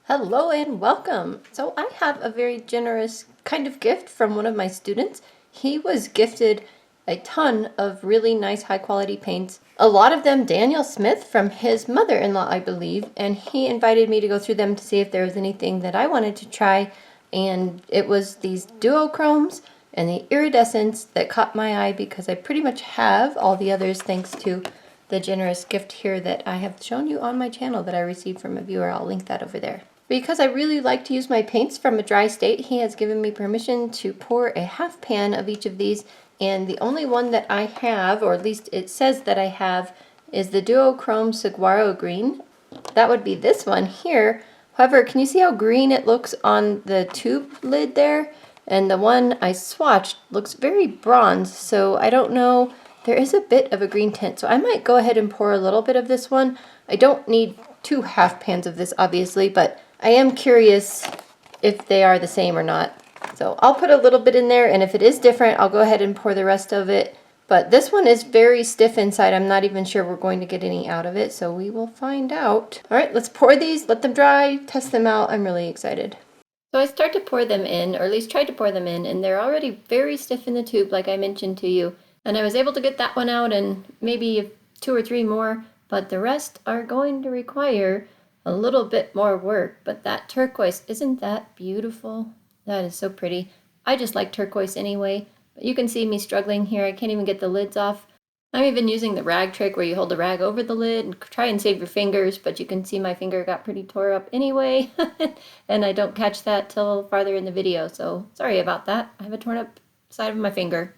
Hello and welcome. So I have a very generous kind of gift from one of my students. He was gifted a ton of really nice high quality paints. A lot of them Daniel Smith from his mother-in-law, I believe, and he invited me to go through them to see if there was anything that I wanted to try. And it was these Duochromes and the Iridescents that caught my eye because I pretty much have all the others thanks to the generous gift here that I have shown you on my channel that I received from a viewer. I'll link that over there. Because I really like to use my paints from a dry state, he has given me permission to pour a half pan of each of these, and the only one that I have, or at least it says that I have, is the Duochrome Saguaro Green. That would be this one here. However, can you see how green it looks on the tube lid there? And the one I swatched looks very bronze, so I don't know. There is a bit of a green tint, so I might go ahead and pour a little bit of this one. I don't need 2 half pans of this, obviously, but I am curious if they are the same or not. So I'll put a little bit in there, and if it is different, I'll go ahead and pour the rest of it. But this one is very stiff inside. I'm not even sure we're going to get any out of it, so we will find out. All right, let's pour these, let them dry, test them out. I'm really excited. So I start to pour them in, or at least tried to pour them in, and they're already very stiff in the tube, like I mentioned to you. And I was able to get that one out and maybe 2 or 3 more, but the rest are going to require a little bit more work. But that turquoise, isn't that beautiful? That is so pretty. I just like turquoise anyway, but you can see me struggling here. I can't even get the lids off. I'm even using the rag trick where you hold the rag over the lid and try and save your fingers, but you can see my finger got pretty tore up anyway, and I don't catch that till farther in the video, so sorry about that. I have a torn up side of my finger.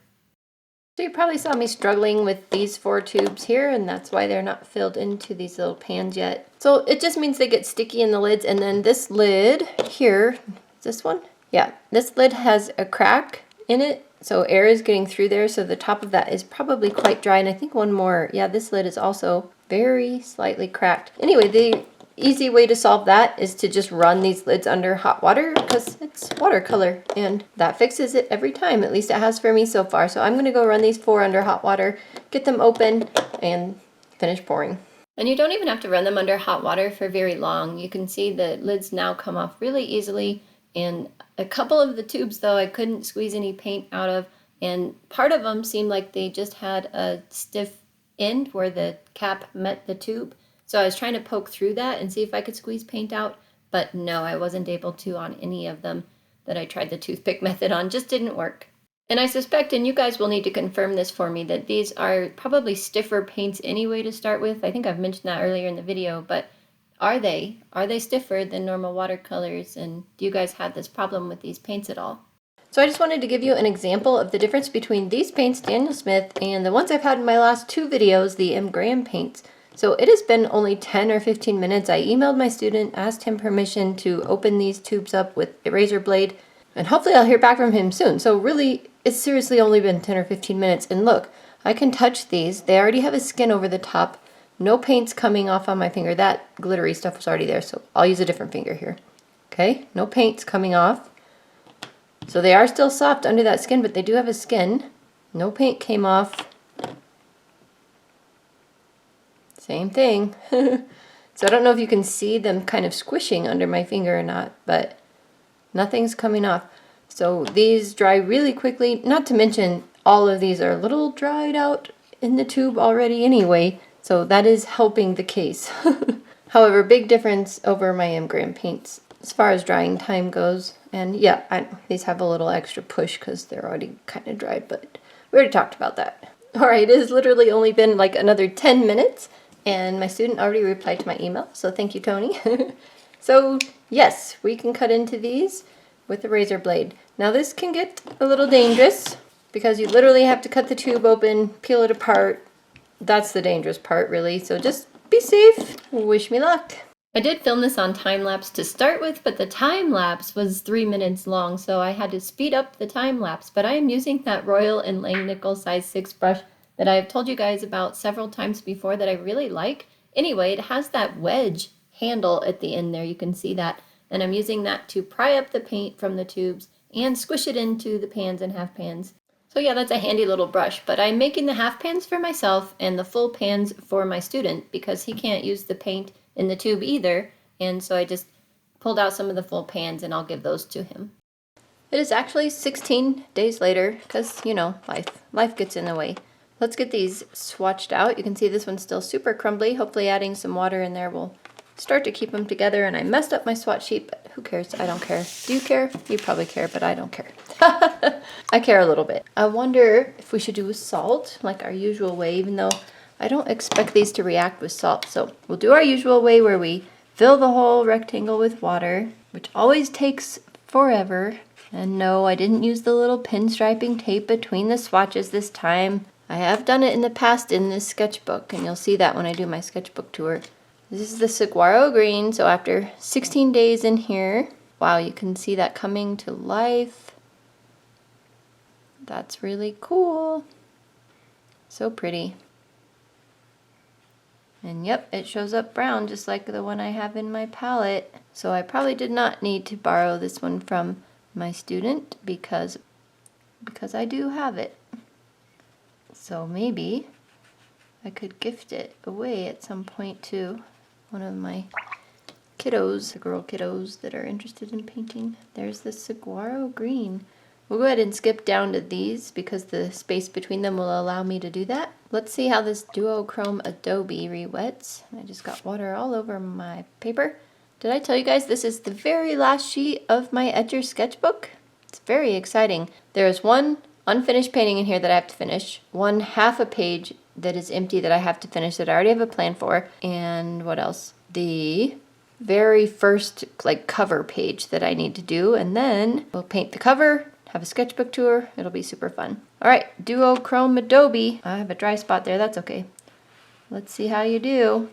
So you probably saw me struggling with these 4 tubes here, and that's why they're not filled into these little pans yet. So it just means they get sticky in the lids, and then this lid here, this one? Yeah, this lid has a crack in it, so air is getting through there, so the top of that is probably quite dry, and I think one more, yeah, this lid is also very slightly cracked. Anyway, the easy way to solve that is to just run these lids under hot water because it's watercolor, and that fixes it every time. At least it has for me so far. So I'm going to go run these 4 under hot water, get them open, and finish pouring. And you don't even have to run them under hot water for very long. You can see the lids now come off really easily, and a couple of the tubes though I couldn't squeeze any paint out of, and part of them seemed like they just had a stiff end where the cap met the tube. So I was trying to poke through that and see if I could squeeze paint out, but no, I wasn't able to on any of them that I tried the toothpick method on. Just didn't work. And I suspect, and you guys will need to confirm this for me, that these are probably stiffer paints anyway to start with. I think I've mentioned that earlier in the video, but are they? Are they stiffer than normal watercolors? And do you guys have this problem with these paints at all? So I just wanted to give you an example of the difference between these paints, Daniel Smith, and the ones I've had in my last 2 videos, the M. Graham paints. So it has been only 10 or 15 minutes. I emailed my student, asked him permission to open these tubes up with a razor blade, and hopefully I'll hear back from him soon. So really, it's seriously only been 10 or 15 minutes. And look, I can touch these. They already have a skin over the top. No paint's coming off on my finger. That glittery stuff was already there, so I'll use a different finger here. Okay, no paint's coming off. So they are still soft under that skin, but they do have a skin. No paint came off. Same thing. So I don't know if you can see them kind of squishing under my finger or not, but nothing's coming off. So these dry really quickly, not to mention all of these are a little dried out in the tube already anyway, so that is helping the case. However, big difference over my M. Graham paints as far as drying time goes. And yeah, these have a little extra push because they're already kind of dried, but we already talked about that. All right, it has literally only been like another 10 minutes. And my student already replied to my email, so thank you, Tony. So yes, we can cut into these with a razor blade. Now this can get a little dangerous because you literally have to cut the tube open, peel it apart. That's the dangerous part, really. So just be safe. Wish me luck. I did film this on time-lapse to start with, but the time-lapse was 3 minutes long, so I had to speed up the time-lapse. But I am using that Royal & Langnickel size 6 brush that I have told you guys about several times before that I really like. Anyway, it has that wedge handle at the end there. You can see that. And I'm using that to pry up the paint from the tubes and squish it into the pans and half pans. So yeah, that's a handy little brush, but I'm making the half pans for myself and the full pans for my student because he can't use the paint in the tube either. And so I just pulled out some of the full pans and I'll give those to him. It is actually 16 days later because, you know, life gets in the way. Let's get these swatched out. You can see this one's still super crumbly. Hopefully adding some water in there will start to keep them together. And I messed up my swatch sheet, but who cares? I don't care. Do you care? You probably care, but I don't care. I care a little bit. I wonder if we should do with salt, like our usual way, even though I don't expect these to react with salt. So we'll do our usual way where we fill the whole rectangle with water, which always takes forever. And no, I didn't use the little pinstriping tape between the swatches this time. I have done it in the past in this sketchbook, and you'll see that when I do my sketchbook tour. This is the saguaro green, so after 16 days in here, wow, you can see that coming to life. That's really cool. So pretty. And yep, it shows up brown just like the one I have in my palette. So I probably did not need to borrow this one from my student because I do have it. So maybe I could gift it away at some point to one of my kiddos, the girl kiddos that are interested in painting. There's the saguaro green. We'll go ahead and skip down to these because the space between them will allow me to do that. Let's see how this Duochrome Adobe re-wets. I just got water all over my paper. Did I tell you guys this is the very last sheet of my Etcher sketchbook? It's very exciting. There is one unfinished painting in here that I have to finish, one half a page that is empty that I have to finish that I already have a plan for, and what else? The very first like cover page that I need to do, and then we'll paint the cover, have a sketchbook tour. It'll be super fun. All right, Duochrome Adobe. I have a dry spot there, that's okay. Let's see how you do.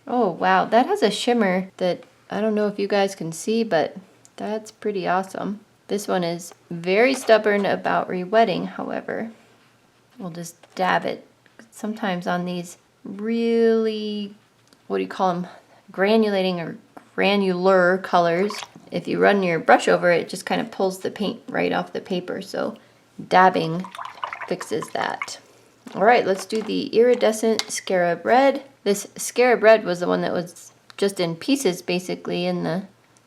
Oh wow, that has a shimmer that I don't know if you guys can see, but that's pretty awesome. This one is very stubborn about re-wetting, however. We'll just dab it. Sometimes on these really, what do you call them, granulating or granular colors, if you run your brush over it, it just kind of pulls the paint right off the paper. So dabbing fixes that. All right, let's do the Iridescent Scarab Red. This Scarab Red was the one that was just in pieces basically in the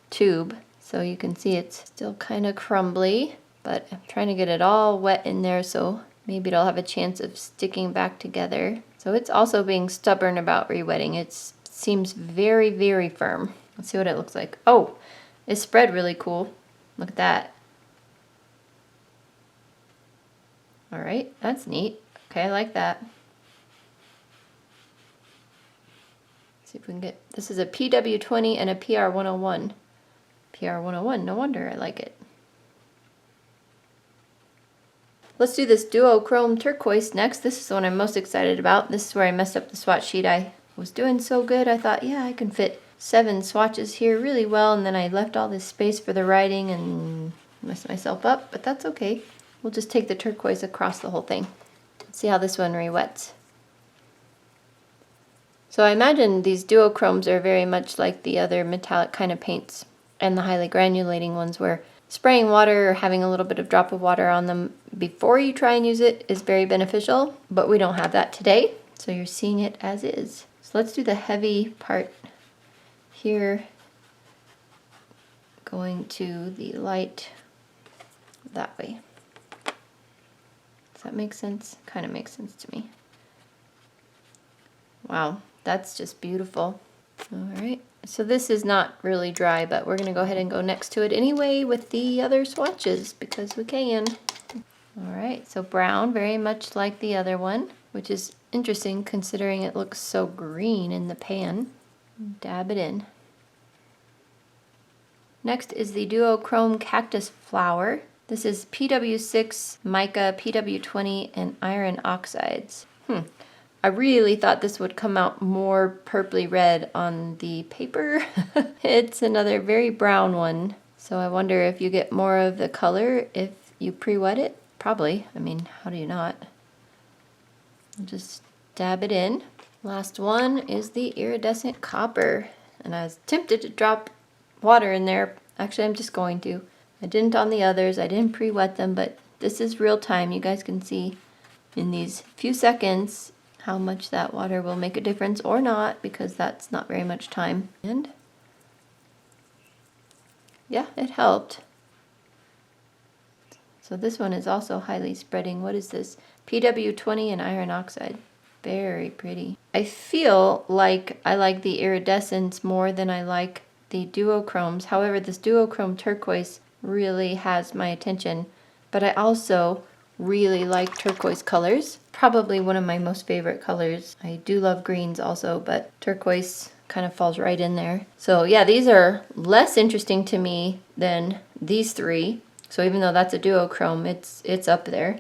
tube. So you can see it's still kind of crumbly, but I'm trying to get it all wet in there so maybe it'll have a chance of sticking back together. So it's also being stubborn about re-wetting. It seems very, very firm. Let's see what it looks like. Oh, it spread really cool. Look at that. All right, that's neat. Okay, I like that. Let's see if we can get, this is a PW20 and a PR101. PR101, no wonder I like it. Let's do this Duochrome Turquoise next. This is the one I'm most excited about. This is where I messed up the swatch sheet. I was doing so good, I thought, yeah, I can fit 7 swatches here really well, and then I left all this space for the writing and messed myself up, but that's okay. We'll just take the turquoise across the whole thing. Let's see how this one re-wets. So I imagine these duochromes are very much like the other metallic kind of paints and the highly granulating ones where spraying water or having a little bit of drop of water on them before you try and use it is very beneficial, but we don't have that today, so you're seeing it as is. So let's do the heavy part here, going to the light that way. Does that make sense? Kind of makes sense to me. Wow, that's just beautiful. All right, so this is not really dry, but we're gonna go ahead and go next to it anyway with the other swatches because we can. All right, so brown, very much like the other one, which is interesting considering it looks so green in the pan. Dab it in. Next is the Duochrome Cactus Flower. This is PW6, mica, PW20, and iron oxides. I really thought this would come out more purpley red on the paper. It's another very brown one. So I wonder if you get more of the color if you pre-wet it. Probably. I mean, how do you not? I'll just dab it in. Last one is the Iridescent Copper. And I was tempted to drop water in there. Actually, I'm just going to. I didn't on the others. I didn't pre-wet them, but this is real time. You guys can see in these few seconds how much that water will make a difference or not, because that's not very much time. And yeah, it helped. So this one is also highly spreading. What is this? PW20 and iron oxide. Very pretty. I feel like I like the iridescence more than I like the duochromes. However, this duochrome turquoise really has my attention. But I also really like turquoise colors. Probably one of my most favorite colors. I do love greens also, but turquoise kind of falls right in there. So yeah, these are less interesting to me than these three. So even though that's a duochrome, it's up there.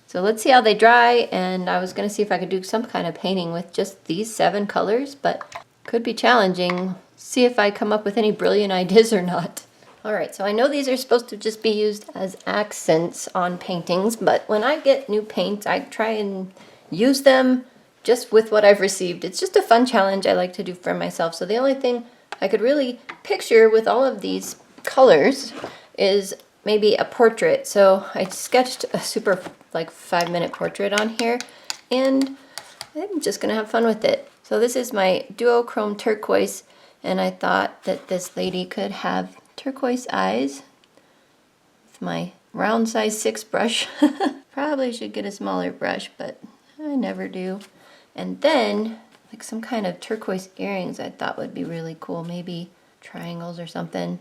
So let's see how they dry, and I was going to see if I could do some kind of painting with just these 7 colors, but could be challenging. See if I come up with any brilliant ideas or not. Alright, so I know these are supposed to just be used as accents on paintings, but when I get new paints, I try and use them just with what I've received. It's just a fun challenge I like to do for myself. So the only thing I could really picture with all of these colors is maybe a portrait. So I sketched a super 5-minute portrait on here, and I'm just gonna have fun with it. So this is my duochrome turquoise, and I thought that this lady could have turquoise eyes with my round size 6 brush. Probably should get a smaller brush, but I never do. And then like some kind of turquoise earrings I thought would be really cool, maybe triangles or something.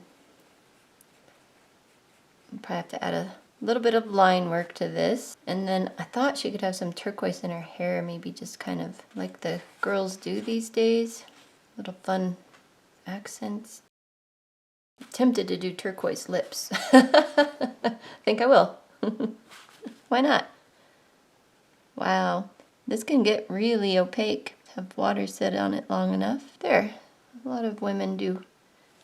Probably have to add a little bit of line work to this. And then I thought she could have some turquoise in her hair, maybe just kind of like the girls do these days. Little fun accents. I'm tempted to do turquoise lips. I think I will. Why not? Wow, this can get really opaque. Have water sit on it long enough. There, a lot of women do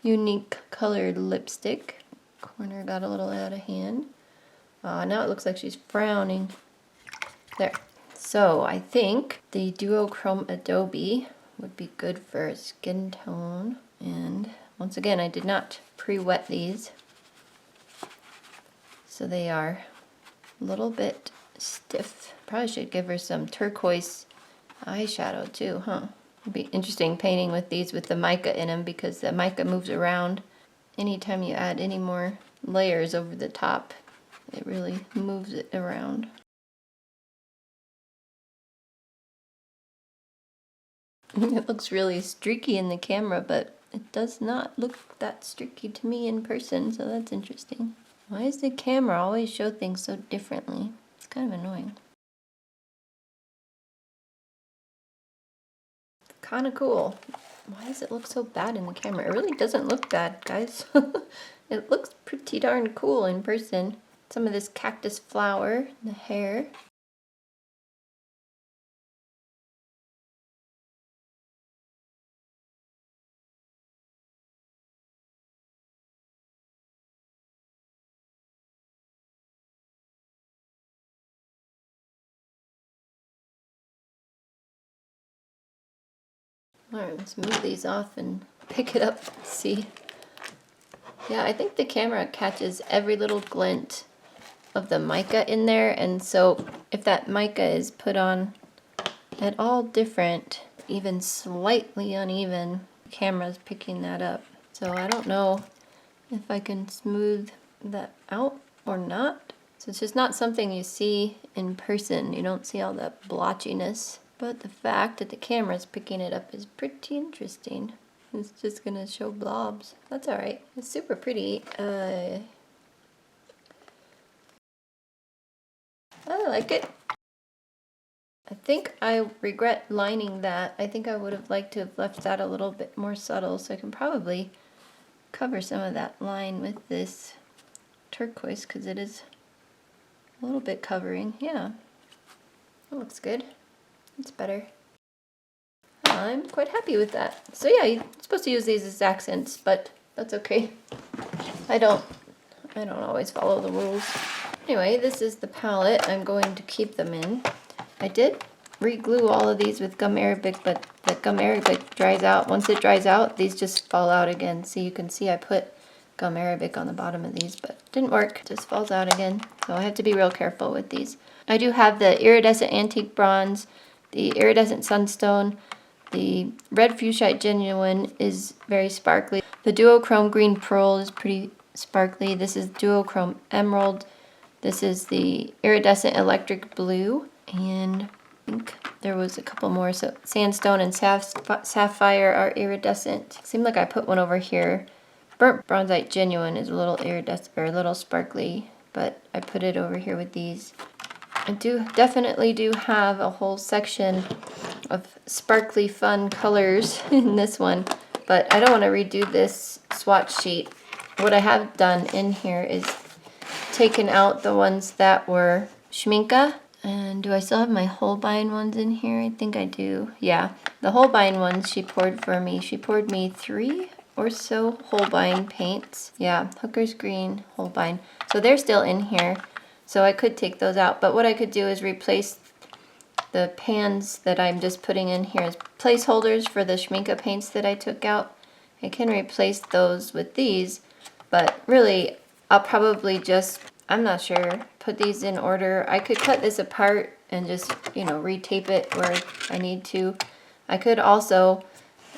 unique colored lipstick. Corner got a little out of hand. Now it looks like she's frowning. There. So I think the Duochrome Adobe would be good for a skin tone. And once again, I did not pre-wet these, so they are a little bit stiff. Probably should give her some turquoise eyeshadow too, huh? It'd be interesting painting with these with the mica in them, because the mica moves around. Anytime you add any more layers over the top, it really moves it around. It looks really streaky in the camera, but it does not look that streaky to me in person, so that's interesting. Why does the camera always show things so differently? It's kind of annoying. Kind of cool. Why does it look so bad in the camera? It really doesn't look bad, guys. It looks pretty darn cool in person. Some of this cactus flower in the hair. Alright, let's move these off and pick it up and see. Yeah, I think the camera catches every little glint of the mica in there, and so if that mica is put on at all different, even slightly uneven, the camera's picking that up. So I don't know if I can smooth that out or not. So it's just not something you see in person. You don't see all that blotchiness. But the fact that the camera's picking it up is pretty interesting. It's just gonna show blobs. That's alright. It's super pretty. I like it. I think I regret lining that. I think I would have liked to have left that a little bit more subtle, so I can probably cover some of that line with this turquoise, because it is a little bit covering. Yeah, that looks good. It's better. I'm quite happy with that. So yeah, you're supposed to use these as accents, but that's okay. I don't always follow the rules. Anyway, this is the palette I'm going to keep them in. I did re-glue all of these with gum arabic, but the gum arabic dries out. Once it dries out, these just fall out again. So you can see I put gum arabic on the bottom of these, but it didn't work. It just falls out again. So I have to be real careful with these. I do have the Iridescent Antique Bronze, the Iridescent Sunstone, the Red Fuchsite Genuine is very sparkly. The Duochrome Green Pearl is pretty sparkly. This is Duochrome Emerald. This is the Iridescent Electric Blue. And I think there was a couple more. So Sandstone and Sapphire are iridescent. Seemed like I put one over here. Burnt Bronzite Genuine is a little iridescent, or a little sparkly, but I put it over here with these. I definitely do have a whole section of sparkly fun colors in this one, but I don't want to redo this swatch sheet. What I have done in here is taken out the ones that were Schminke. And do I still have my Holbein ones in here? I think I do. Yeah, the Holbein ones she poured for me. She poured me 3 or so Holbein paints. Yeah, Hooker's Green, Holbein. So they're still in here. So I could take those out. But what I could do is replace the pans that I'm just putting in here as placeholders for the Schminke paints that I took out. I can replace those with these. But really, I'll probably just, I'm not sure, put these in order. I could cut this apart and just, you know, retape it where I need to. I could also,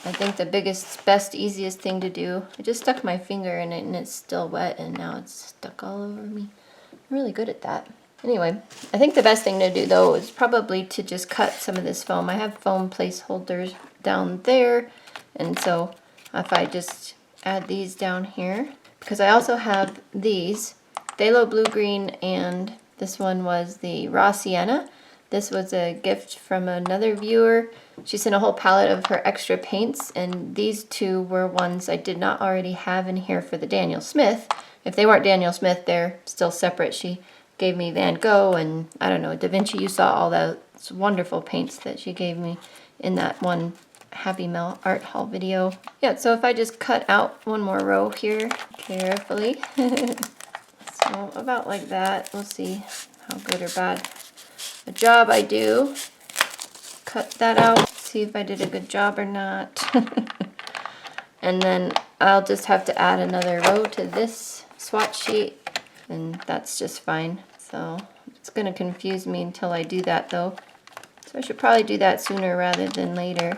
I think the biggest, best, easiest thing to do, I just stuck my finger in it and it's still wet and now it's stuck all over me. I'm really good at that. Anyway, I think the best thing to do though is probably to just cut some of this foam. I have foam placeholders down there, and so if I just add these down here, because I also have these, Phthalo Blue Green, and this one was the Raw Sienna. This was a gift from another viewer. She sent a whole palette of her extra paints, and these two were ones I did not already have in here for the Daniel Smith. If they weren't Daniel Smith, they're still separate. She gave me Van Gogh and, I don't know, Da Vinci. You saw all those wonderful paints that she gave me in that one Happy Mail art haul video. Yeah, so if I just cut out one more row here carefully. So about like that. We'll see how good or bad a job I do. Cut that out, see if I did a good job or not. And then I'll just have to add another row to this swatch sheet, and that's just fine. So it's going to confuse me until I do that though. So I should probably do that sooner rather than later.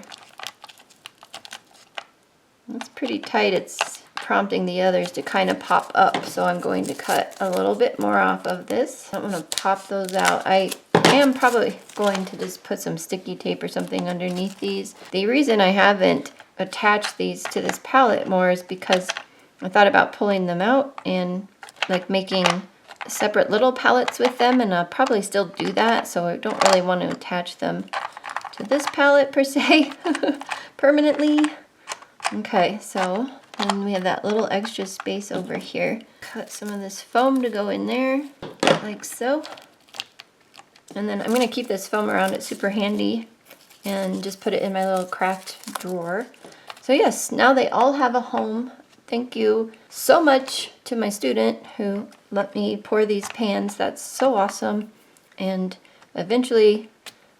It's pretty tight. It's prompting the others to kind of pop up, so I'm going to cut a little bit more off of this. I don't want to pop those out. I am probably going to just put some sticky tape or something underneath these. The reason I haven't attached these to this palette more is because I thought about pulling them out and like making separate little palettes with them, and I'll probably still do that, so I don't really want to attach them to this palette per se permanently. Okay, so then we have that little extra space over here. Cut some of this foam to go in there, like so. And then I'm going to keep this foam around, it's super handy, and just put it in my little craft drawer. So yes, now they all have a home. Thank you so much to my student who let me pour these pans. That's so awesome. And eventually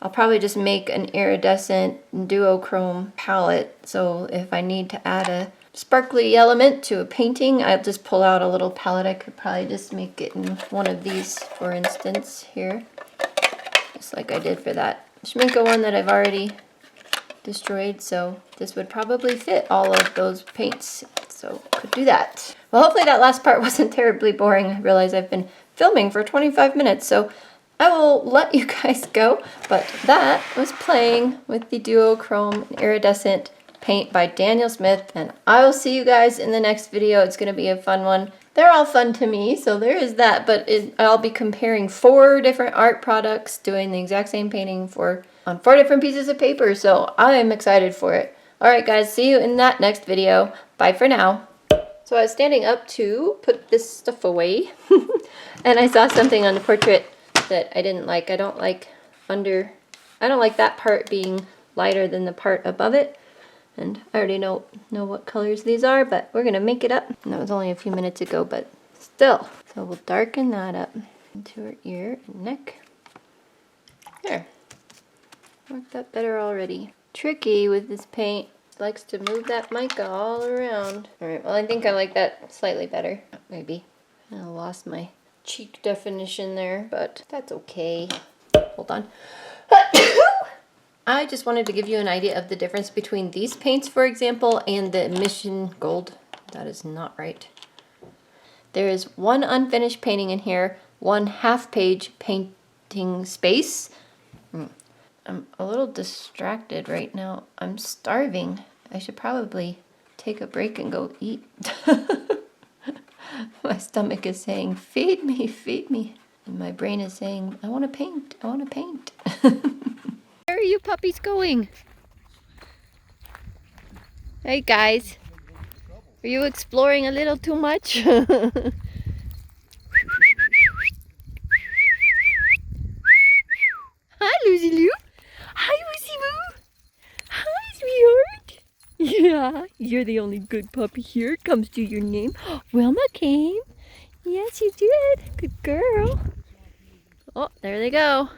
I'll probably just make an iridescent duochrome palette. So if I need to add a sparkly element to a painting, I'll just pull out a little palette. I could probably just make it in one of these, for instance, here. Just like I did for that Schminke one that I've already destroyed. So this would probably fit all of those paints. So could do that. Well, hopefully that last part wasn't terribly boring. I realize I've been filming for 25 minutes, so I will let you guys go. But that was playing with the Duochrome Iridescent paint by Daniel Smith, and I will see you guys in the next video. It's going to be a fun one. They're all fun to me, so there is that, but I'll be comparing 4 different art products, doing the exact same painting on 4 different pieces of paper, so I'm excited for it. Alright guys, see you in that next video. Bye for now. So I was standing up to put this stuff away, and I saw something on the portrait that I didn't like. I don't like that part being lighter than the part above it. And I already know what colors these are, but we're going to make it up. And that was only a few minutes ago, but still. So we'll darken that up into her ear and neck. There. Worked that better already. Tricky with this paint. It likes to move that mica all around. Alright, well I think I like that slightly better. Maybe. I lost my cheek definition there, but that's okay. Hold on. I just wanted to give you an idea of the difference between these paints, for example, and the Mission Gold. That is not right. There is one unfinished painting in here, one half-page painting space. I'm a little distracted right now. I'm starving. I should probably take a break and go eat. My stomach is saying, feed me, feed me. And my brain is saying, I want to paint, I want to paint. Where are you puppies going? Hey guys, are you exploring a little too much? Hi, Lucy Lou. Hi, Lucy Lou. Hi, sweetheart. Yeah, you're the only good puppy here. It comes to your name. Wilma came. Yes, you did. Good girl. Oh, there they go.